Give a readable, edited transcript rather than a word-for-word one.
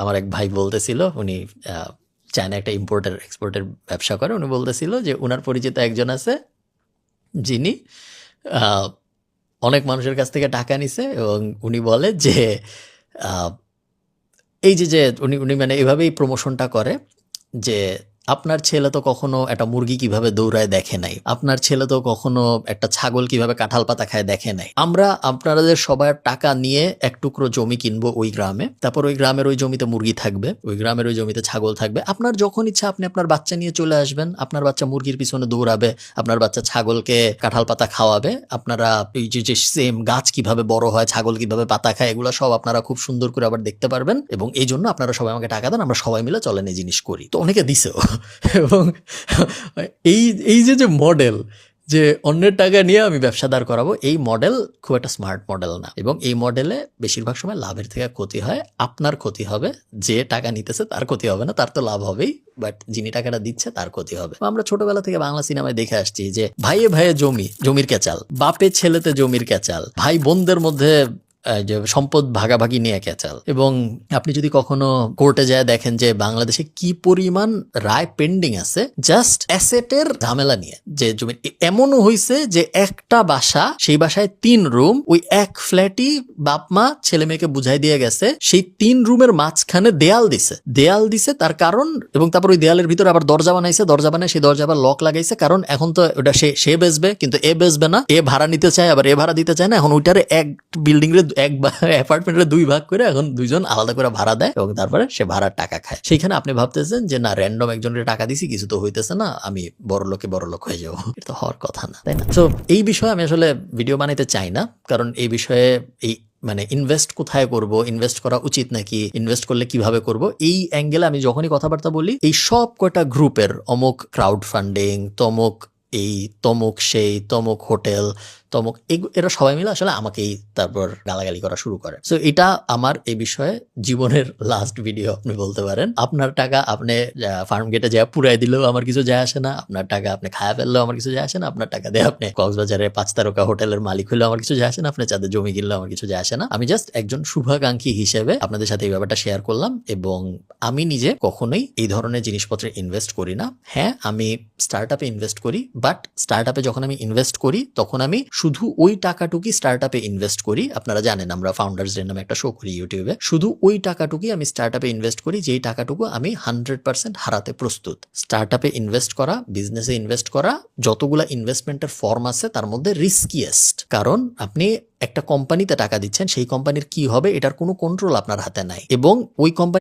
আমার এক ভাই বলতেছিল, উনি চায়না একটা ইম্পোর্টার এক্সপোর্টের ব্যবসা করে। উনি বলতেছিল যে উনার পরিচিত একজন আছে যিনি আহ, অনেক মানুষের কাছ থেকে টাকা নিছে, এবং উনি বলে যে আহ, এই যে যে উনি উনি মানে এভাবেই প্রমোশনটা করে যে আপনার ছেলে তো কখনো একটা মুরগি কিভাবে দৌড়ায় দেখে নাই, আপনার ছেলে তো কখনো একটা ছাগল কিভাবে কাঁঠাল পাতা খায় দেখে নাই। আমরা আপনাদের সবার টাকা নিয়ে এক টুকরো জমি কিনবো ওই গ্রামে, তারপর ওই গ্রামের ওই জমিতে মুরগি থাকবে, ওই গ্রামের ওই জমিতে ছাগল থাকবে। আপনার যখন ইচ্ছা আপনি আপনার বাচ্চা নিয়ে চলে আসবেন, আপনার বাচ্চা মুরগির পিছনে দৌড়াবে, আপনার বাচ্চা ছাগলকে কাঁঠাল পাতা খাওয়াবে। আপনারা এই যে সেম গাছ কিভাবে বড় হয়, ছাগল কিভাবে পাতা খায়, এগুলো সব আপনারা খুব সুন্দর করে আবার দেখতে পারবেন। এবং এই জন্য আপনারা সবাই আমাকে টাকা দেন, আমরা সবাই মিলে চলেন এই জিনিস করি। তো অনেকে দিছেও। এবং এই এই যে মডেল, যে অন্যের টাকা নিয়ে আমি ব্যবসা দাঁড় করাবো, এই মডেল খুব একটা স্মার্ট মডেল না। এবং এই মডেলে বেশিরভাগ সময় লাভের থেকে ক্ষতি হয়। আপনার ক্ষতি হবে, যে টাকা নিতেছে তার ক্ষতি হবে না, তার তো লাভ হবেই, বাট যিনি টাকাটা দিচ্ছে তার ক্ষতি হবে। আমরা ছোটবেলা থেকে বাংলা সিনেমায় দেখে আসছি যে ভাইয়ে ভাইয়ে জমির ক্যাচাল, বাপে ছেলেতে জমির ক্যাচাল, ভাই বোনদের মধ্যে যে সম্পদ ভাগাভাগি নিয়ে ক্যাচাল। এবং আপনি যদি কখনো কোর্টে যায় দেখেন যে বাংলাদেশে কি পরিমাণ রায় পেন্ডিং আছে জাস্ট অ্যাসেটের ঝামেলা নিয়ে। যে জমি এমনও হয়েছে যে একটা বাসা, সেই বাসায় 3 রুম, ওই এক ফ্ল্যাটই বাপ মা ছেলে মেয়েকে বুঝাই দিয়ে গেছে, সেই 3 রুমের মাঝখানে দেয়াল দিছে তার কারণ। এবং তারপর ওই দেয়ালের ভিতরে আবার দরজা বানাইছে, দরজা বানায় সেই দরজা আবার লক লাগাইছে, কারণ এখন তো ওটা সে বেচবে, কিন্তু এ বেচবে না, এ ভাড়া নিতে চায় আবার এ ভাড়া দিতে চায় না। এখন ওইটারে এক বিল্ডিং এর এক অ্যাপার্টমেন্টের 2 ভাগ করে এখন 2জন আলাদা করে ভাড়া দেয়, এবং তারপরে সে ভাড়ার টাকা খায়। সেইখানে আপনি ভাবতেছেন যে না, র্যান্ডম একজনকে টাকা দিছি, কিছু তো হইতেছে না, আমি বড় লোক হয়ে যাবো। এটা তো হওয়ার কথা না, তাই না? তো এই বিষয়ে আমি আসলে ভিডিও বানাইতে চাই না, কারণ এই বিষয়ে এই মানে ইনভেস্ট কোথায় করব, ইনভেস্ট করা উচিত নাকি, ইনভেস্ট করলে কিভাবে করব, এই অ্যাঙ্গেলে আমি যখনই কথাবার্তা বলি, এই সব কয়টা গ্রুপের অমুক ক্রাউড ফান্ডিং, তমুক এই, তমুক সেই, তমুক হোটেল, তমুক, এরা সবাই মিলে আসলে আমাকেই তারপর গালাগালি করা শুরু করে। সো এটা আমার এই বিষয়ে জীবনের লাস্ট ভিডিও আপনি বলতে পারেন। আপনার টাকা আপনি ফার্ম গেটে যা পুরাই দিলেও আমার কিছু যায় আসে না, আপনার টাকা আপনি খায়া ফেললেও আমার কিছু যায় আসে না, আপনার টাকা দিয়ে আপনি কক্সবাজারে 5 তারকা হোটেলের মালিক হলেও আমার কিছু যায় আসে না, আপনি চাঁদে জমি কিনলেও আমার কিছু যায় আসে না। আমি জাস্ট একজন শুভাকাঙ্ক্ষী হিসেবে আপনাদের সাথে এই ব্যাপারটা শেয়ার করলাম। এবং আমি নিজে কখনোই এই ধরনের জিনিসপত্রে ইনভেস্ট করি না। হ্যাঁ, আমি স্টার্ট আপে ইনভেস্ট করি, বাট স্টার্ট আপে যখন আমি ইনভেস্ট করি তখন আমি শুধু ওই টাকাটুকুই স্টার্ট আপে ইনভেস্ট করি। আপনারা জানেন আমরা ফাউন্ডার্স ডে নামে একটা শো করি ইউটিউবে, শুধু ওই টাকাটুকুই আমি স্টার্ট আপে ইনভেস্ট করি, যেই টাকাটুকু আমি 100% হারাতে প্রস্তুত। স্টার্ট আপে ইনভেস্ট করা, বিজনেসে ইনভেস্ট করা, যতগুলা ইনভেস্টমেন্টের ফর্ম আছে তার মধ্যে রিস্কিয়েস্ট, কারণ আপনি একটা কোম্পানিতে টাকা দিচ্ছেন, সেই কোম্পানির কি হবে এটার কোনো কন্ট্রোল আপনার হাতে নাই, এবং ওই কোম্পানি